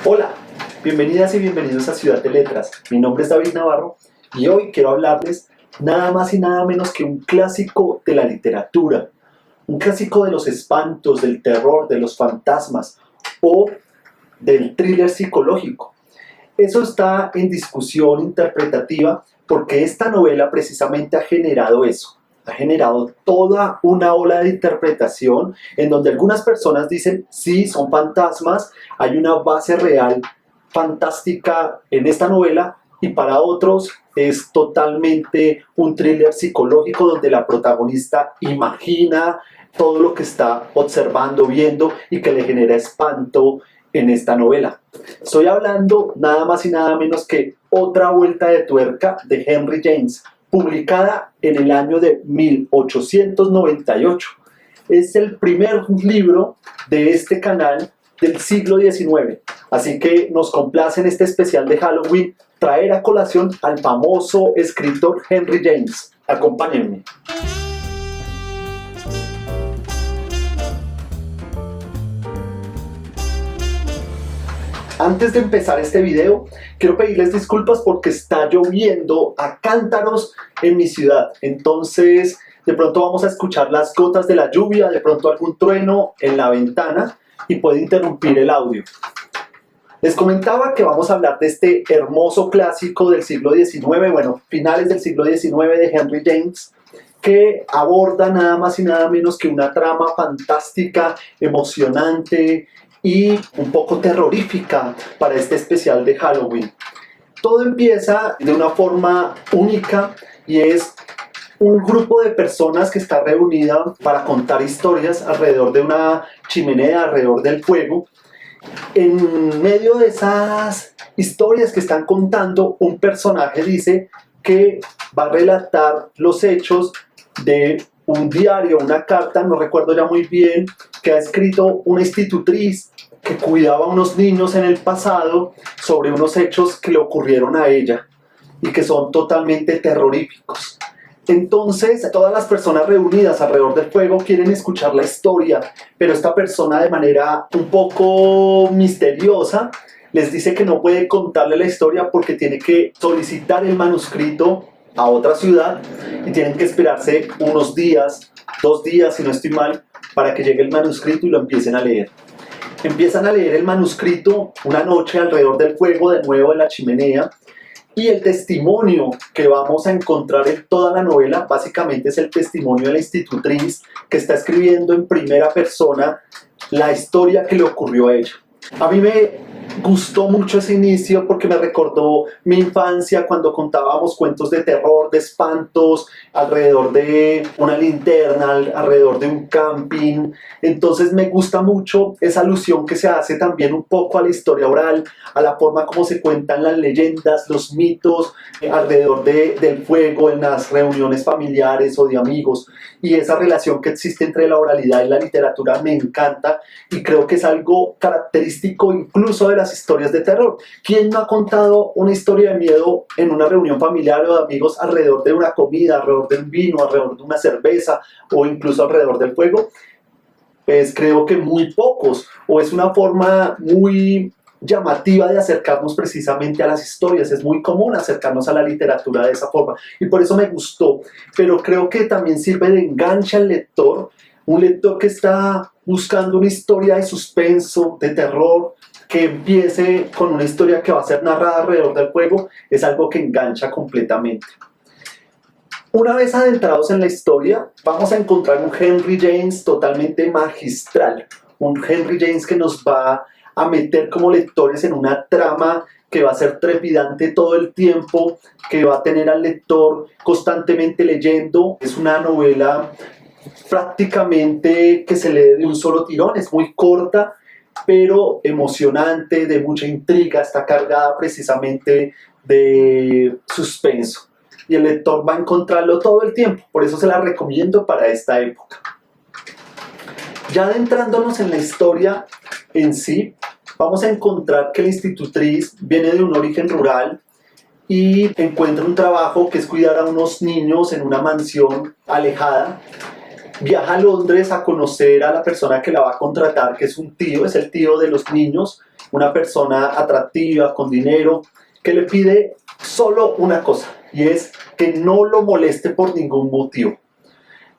Hola, bienvenidas y bienvenidos a Ciudad de Letras. Mi nombre es David Navarro y hoy quiero hablarles nada más y nada menos que un clásico de la literatura, un clásico de los espantos, del terror, de los fantasmas o del thriller psicológico. Eso está en discusión interpretativa porque esta novela precisamente ha generado eso. Ha generado toda una ola de interpretación en donde algunas personas dicen, sí, son fantasmas, hay una base real fantástica en esta novela, y para otros es totalmente un thriller psicológico donde la protagonista imagina todo lo que está observando, viendo y que le genera espanto en esta novela. Estoy hablando nada más y nada menos que Otra vuelta de tuerca de Henry James, publicada en el año de 1898. Es el primer libro de este canal del siglo XIX, así que nos complace en este especial de Halloween traer a colación al famoso escritor Henry James. Acompáñenme. Antes de empezar este video, quiero pedirles disculpas porque está lloviendo a cántaros en mi ciudad. Entonces, de pronto vamos a escuchar las gotas de la lluvia, de pronto algún trueno en la ventana y puede interrumpir el audio. Les comentaba que vamos a hablar de este hermoso clásico del siglo XIX, bueno, finales del siglo XIX de Henry James, que aborda nada más y nada menos que una trama fantástica, emocionante y un poco terrorífica para este especial de Halloween. Todo empieza de una forma única y es un grupo de personas que está reunida para contar historias alrededor de una chimenea, alrededor del fuego. En medio de esas historias que están contando, un personaje dice que va a relatar los hechos de un diario, una carta, no recuerdo ya muy bien, que ha escrito una institutriz que cuidaba a unos niños en el pasado sobre unos hechos que le ocurrieron a ella y que son totalmente terroríficos. Entonces, todas las personas reunidas alrededor del fuego quieren escuchar la historia, pero esta persona, de manera un poco misteriosa, les dice que no puede contarle la historia porque tiene que solicitar el manuscrito a otra ciudad y tienen que esperarse unos días, 2 días si no estoy mal, para que llegue el manuscrito y lo empiecen a leer. Empiezan a leer el manuscrito una noche alrededor del fuego, de nuevo en la chimenea, y el testimonio que vamos a encontrar en toda la novela básicamente es el testimonio de la institutriz que está escribiendo en primera persona la historia que le ocurrió a ella. A mí me gustó mucho ese inicio porque me recordó mi infancia cuando contábamos cuentos de terror, de espantos, alrededor de una linterna, alrededor de un camping. Entonces me gusta mucho esa alusión que se hace también un poco a la historia oral, a la forma como se cuentan las leyendas, los mitos alrededor del fuego, en las reuniones familiares o de amigos. Y esa relación que existe entre la oralidad y la literatura me encanta y creo que es algo característico incluso de las historias de terror. ¿Quién no ha contado una historia de miedo en una reunión familiar o de amigos alrededor de una comida, alrededor de un vino, alrededor de una cerveza o incluso alrededor del fuego? Pues creo que muy pocos, o es una forma muy llamativa de acercarnos precisamente a las historias. Es muy común acercarnos a la literatura de esa forma y por eso me gustó, pero creo que también sirve de enganche al lector, un lector que está buscando una historia de suspenso, de terror, que empiece con una historia que va a ser narrada alrededor del fuego, es algo que engancha completamente. Una vez adentrados en la historia, vamos a encontrar un Henry James totalmente magistral, un Henry James que nos va a meter como lectores en una trama que va a ser trepidante todo el tiempo, que va a tener al lector constantemente leyendo. Es una novela prácticamente que se lee de un solo tirón, es muy corta, pero emocionante, de mucha intriga, está cargada precisamente de suspenso. Y el lector va a encontrarlo todo el tiempo, por eso se la recomiendo para esta época. Ya adentrándonos en la historia en sí, vamos a encontrar que la institutriz viene de un origen rural y encuentra un trabajo que es cuidar a unos niños en una mansión alejada. Viaja a Londres a conocer a la persona que la va a contratar, que es un tío, es el tío de los niños, una persona atractiva, con dinero, que le pide solo una cosa, y es que no lo moleste por ningún motivo.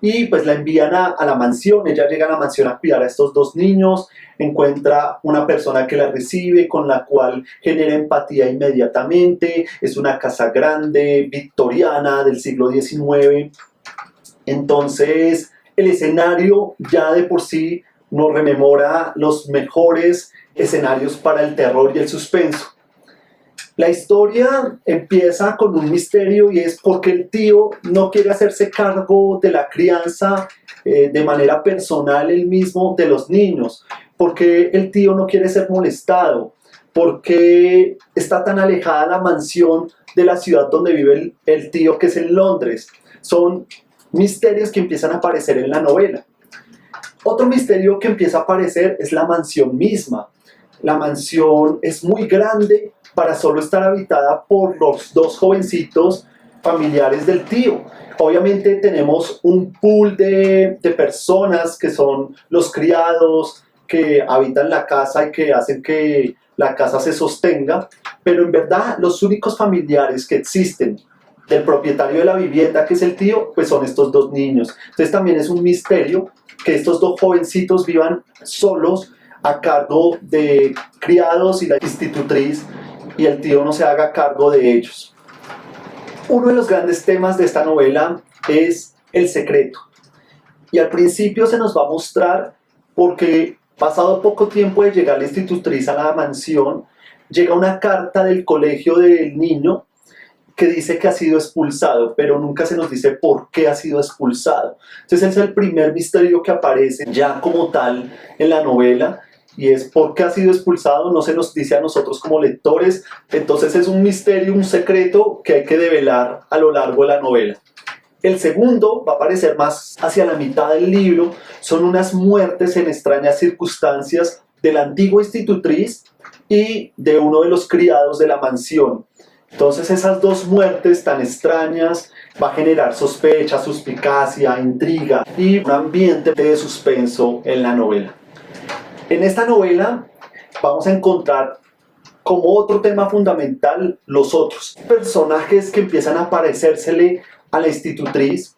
Y pues la envían a la mansión. Ella llega a la mansión a cuidar a estos dos niños, encuentra una persona que la recibe, con la cual genera empatía inmediatamente. Es una casa grande, victoriana, del siglo XIX. Entonces el escenario ya de por sí nos rememora los mejores escenarios para el terror y el suspenso. La historia empieza con un misterio, y es porque el tío no quiere hacerse cargo de la crianza de manera personal él mismo de los niños. Porque el tío no quiere ser molestado, porque está tan alejada la mansión de la ciudad donde vive el tío, que es en Londres. Son misterios que empiezan a aparecer en la novela. Otro misterio que empieza a aparecer es la mansión misma. La mansión es muy grande para solo estar habitada por los dos jovencitos familiares del tío. Obviamente tenemos un pool de personas que son los criados, que habitan la casa y que hacen que la casa se sostenga, pero en verdad los únicos familiares que existen del propietario de la vivienda, que es el tío, pues son estos dos niños. Entonces también es un misterio que estos dos jovencitos vivan solos a cargo de criados y la institutriz, y el tío no se haga cargo de ellos. Uno de los grandes temas de esta novela es el secreto. Y al principio se nos va a mostrar porque, pasado poco tiempo de llegar la institutriz a la mansión, llega una carta del colegio del niño que dice que ha sido expulsado, pero nunca se nos dice por qué ha sido expulsado. Entonces ese es el primer misterio que aparece ya como tal en la novela, y es por qué ha sido expulsado. No se nos dice a nosotros como lectores. Entonces es un misterio, un secreto que hay que develar a lo largo de la novela. El segundo va a aparecer más hacia la mitad del libro. Son unas muertes en extrañas circunstancias de la antigua institutriz y de uno de los criados de la mansión. Entonces esas dos muertes tan extrañas va a generar sospecha, suspicacia, intriga y un ambiente de suspenso en la novela. En esta novela vamos a encontrar como otro tema fundamental los otros personajes que empiezan a parecérsele a la institutriz,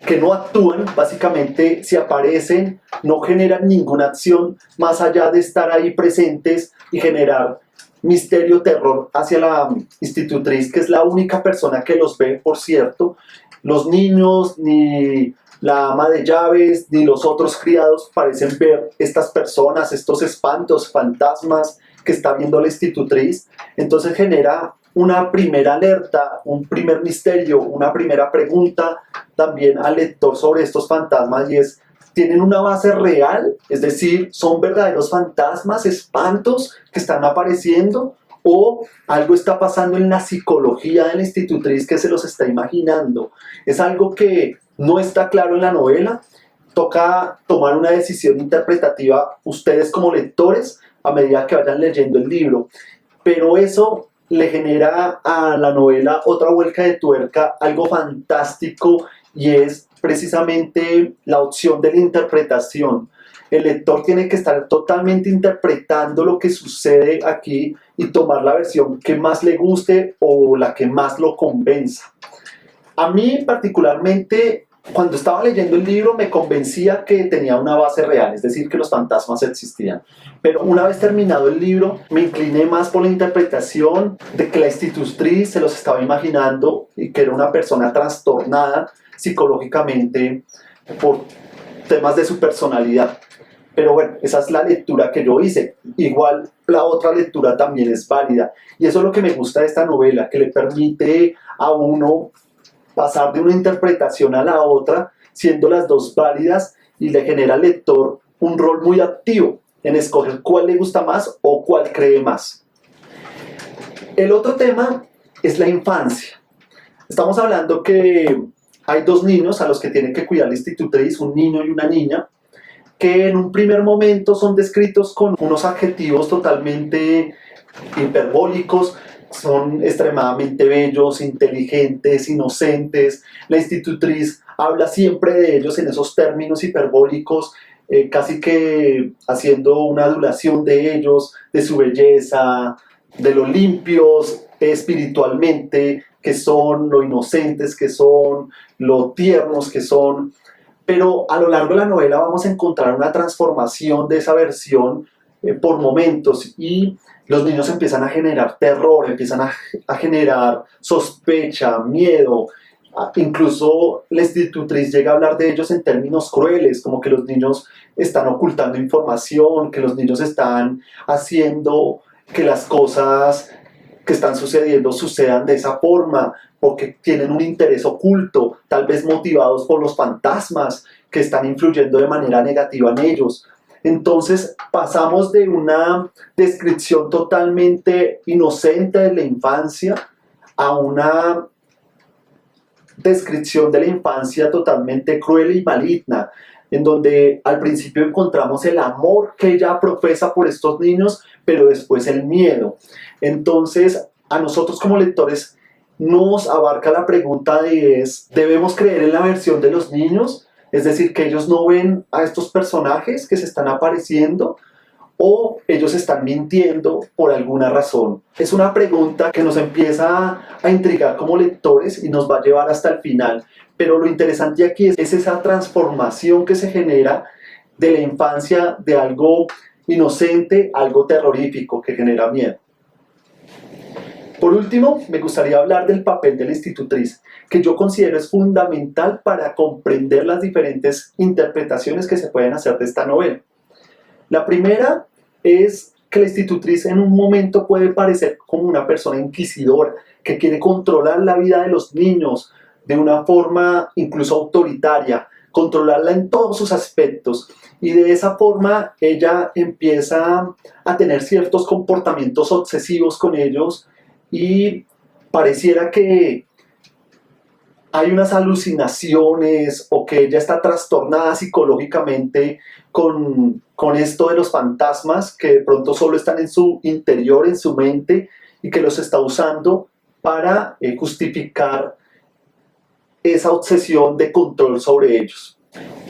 que no actúan. Básicamente, si aparecen, no generan ninguna acción más allá de estar ahí presentes y generar misterio, terror hacia la institutriz, que es la única persona que los ve, por cierto. Los niños, ni la ama de llaves, ni los otros criados parecen ver estas personas, estos espantos, fantasmas que está viendo la institutriz. Entonces genera una primera alerta, un primer misterio, una primera pregunta también al lector sobre estos fantasmas, y es: ¿tienen una base real? Es decir, ¿son verdaderos fantasmas, espantos que están apareciendo? ¿O algo está pasando en la psicología de la institutriz que se los está imaginando? Es algo que no está claro en la novela. Toca tomar una decisión interpretativa ustedes como lectores a medida que vayan leyendo el libro. Pero eso le genera a la novela otra vuelta de tuerca, algo fantástico, y es precisamente la opción de la interpretación. El lector tiene que estar totalmente interpretando lo que sucede aquí y tomar la versión que más le guste o la que más lo convenza. A mí particularmente, cuando estaba leyendo el libro, me convencía que tenía una base real, es decir, que los fantasmas existían. Pero una vez terminado el libro, me incliné más por la interpretación de que la institutriz se los estaba imaginando y que era una persona trastornada psicológicamente por temas de su personalidad. Pero bueno, esa es la lectura que yo hice. Igual la otra lectura también es válida. Y eso es lo que me gusta de esta novela, que le permite a uno pasar de una interpretación a la otra, siendo las dos válidas, y le genera al lector un rol muy activo en escoger cuál le gusta más o cuál cree más. El otro tema es la infancia. Estamos hablando que hay dos niños a los que tiene que cuidar la institutriz, un niño y una niña, que en un primer momento son descritos con unos adjetivos totalmente hiperbólicos. Son extremadamente bellos, inteligentes, inocentes. La institutriz habla siempre de ellos en esos términos hiperbólicos, casi que haciendo una adulación de ellos, de su belleza, de lo limpios espiritualmente que son, lo inocentes que son, lo tiernos que son. Pero a lo largo de la novela vamos a encontrar una transformación de esa versión por momentos, y los niños empiezan a generar terror, empiezan a generar sospecha, miedo. Incluso la institutriz llega a hablar de ellos en términos crueles, como que los niños están ocultando información, que los niños están haciendo que las cosas que están sucediendo sucedan de esa forma, porque tienen un interés oculto, tal vez motivados por los fantasmas que están influyendo de manera negativa en ellos. Entonces pasamos de una descripción totalmente inocente de la infancia a una descripción de la infancia totalmente cruel y maligna, en donde al principio encontramos el amor que ella profesa por estos niños, pero después el miedo. Entonces, a nosotros como lectores nos abarca la pregunta de ¿debemos creer en la versión de los niños? Es decir, que ellos no ven a estos personajes que se están apareciendo, o ellos están mintiendo por alguna razón. Es una pregunta que nos empieza a intrigar como lectores y nos va a llevar hasta el final. Pero lo interesante aquí es esa transformación que se genera de la infancia, de algo inocente a algo terrorífico que genera miedo. Por último, me gustaría hablar del papel de la institutriz, que yo considero es fundamental para comprender las diferentes interpretaciones que se pueden hacer de esta novela. La primera es que la institutriz en un momento puede parecer como una persona inquisidora, que quiere controlar la vida de los niños de una forma incluso autoritaria, controlarla en todos sus aspectos. Y de esa forma ella empieza a tener ciertos comportamientos obsesivos con ellos, y pareciera que hay unas alucinaciones o que ella está trastornada psicológicamente con esto de los fantasmas, que de pronto solo están en su interior, en su mente, y que los está usando para justificar esa obsesión de control sobre ellos.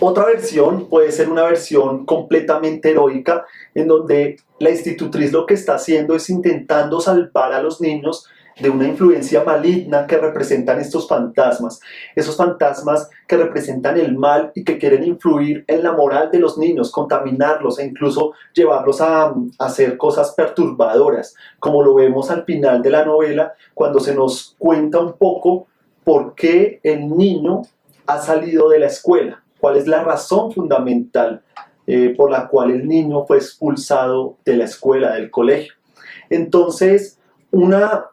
Otra versión puede ser una versión completamente heroica, en donde la institutriz lo que está haciendo es intentando salvar a los niños de una influencia maligna que representan estos fantasmas, esos fantasmas que representan el mal y que quieren influir en la moral de los niños, contaminarlos e incluso llevarlos a hacer cosas perturbadoras, como lo vemos al final de la novela, cuando se nos cuenta un poco por qué el niño ha salido de la escuela, cuál es la razón fundamental por la cual el niño fue expulsado de la escuela, del colegio. Entonces, una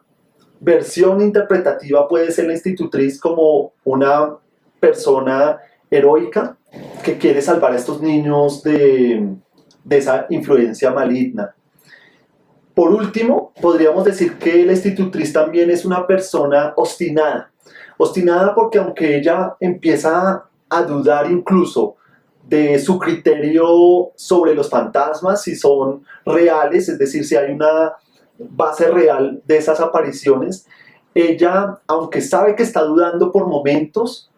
versión interpretativa puede ser la institutriz como una persona heroica que quiere salvar a estos niños de esa influencia maligna. Por último, podríamos decir que la institutriz también es una persona obstinada. Obstinada porque aunque ella empieza a dudar incluso de su criterio sobre los fantasmas, si son reales, es decir, si hay una base real de esas apariciones, ella, aunque sabe que está dudando por momentos,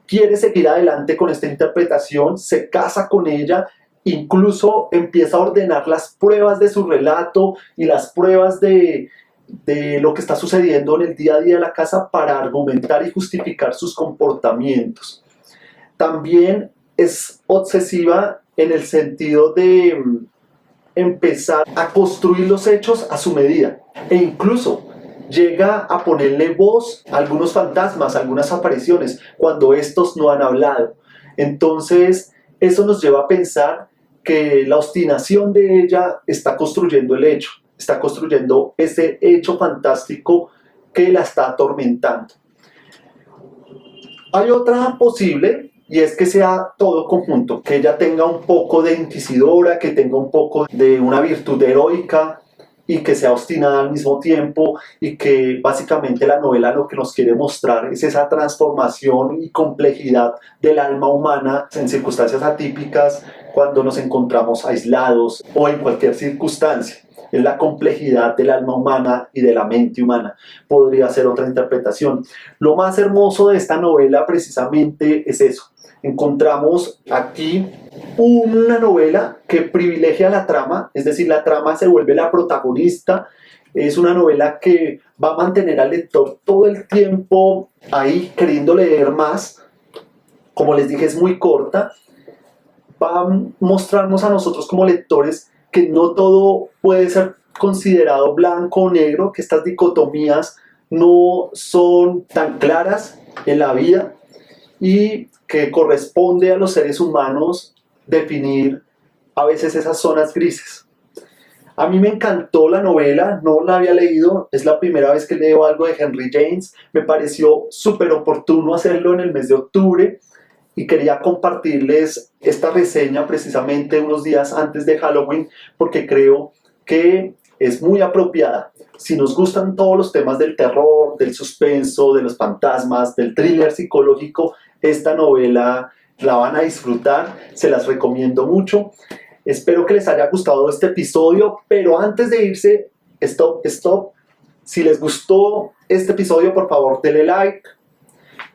quiere seguir adelante con esta interpretación, se casa con ella, incluso empieza a ordenar las pruebas de su relato y las pruebas de lo que está sucediendo en el día a día de la casa para argumentar y justificar sus comportamientos. También es obsesiva en el sentido de empezar a construir los hechos a su medida, e incluso llega a ponerle voz a algunos fantasmas, a algunas apariciones, cuando estos no han hablado. Entonces, eso nos lleva a pensar que la obstinación de ella está construyendo el hecho, está construyendo ese hecho fantástico que la está atormentando. Hay otra posible, y es que sea todo conjunto, que ella tenga un poco de inquisidora, que tenga un poco de una virtud heroica y que sea obstinada al mismo tiempo, y que básicamente la novela lo que nos quiere mostrar es esa transformación y complejidad del alma humana en circunstancias atípicas, cuando nos encontramos aislados o en cualquier circunstancia. Es la complejidad del alma humana y de la mente humana. Podría ser otra interpretación. Lo más hermoso de esta novela precisamente es eso, encontramos aquí una novela que privilegia la trama, es decir, la trama se vuelve la protagonista. Es una novela que va a mantener al lector todo el tiempo ahí queriendo leer más. Como les dije, es muy corta. Va a mostrarnos a nosotros como lectores que no todo puede ser considerado blanco o negro, que estas dicotomías no son tan claras en la vida y que corresponde a los seres humanos definir a veces esas zonas grises. A mí me encantó la novela, no la había leído, es la primera vez que leo algo de Henry James, me pareció súper oportuno hacerlo en el mes de octubre y quería compartirles esta reseña precisamente unos días antes de Halloween porque creo que es muy apropiada. Si nos gustan todos los temas del terror, del suspenso, de los fantasmas, del thriller psicológico, esta novela la van a disfrutar, se las recomiendo mucho. Espero que les haya gustado este episodio, pero antes de irse, stop. Si les gustó este episodio, por favor, denle like.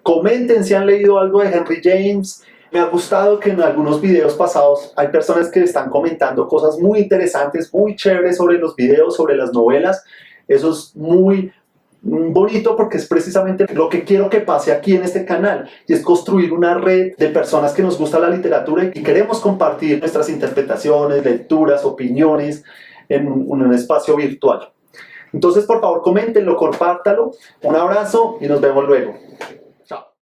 Comenten si han leído algo de Henry James. Me ha gustado que en algunos videos pasados hay personas que están comentando cosas muy interesantes, muy chéveres sobre los videos, sobre las novelas. Eso es muy bonito porque es precisamente lo que quiero que pase aquí en este canal y es construir una red de personas que nos gusta la literatura y queremos compartir nuestras interpretaciones, lecturas, opiniones en un espacio virtual. Entonces, por favor, coméntenlo, compártalo. Un abrazo y nos vemos luego.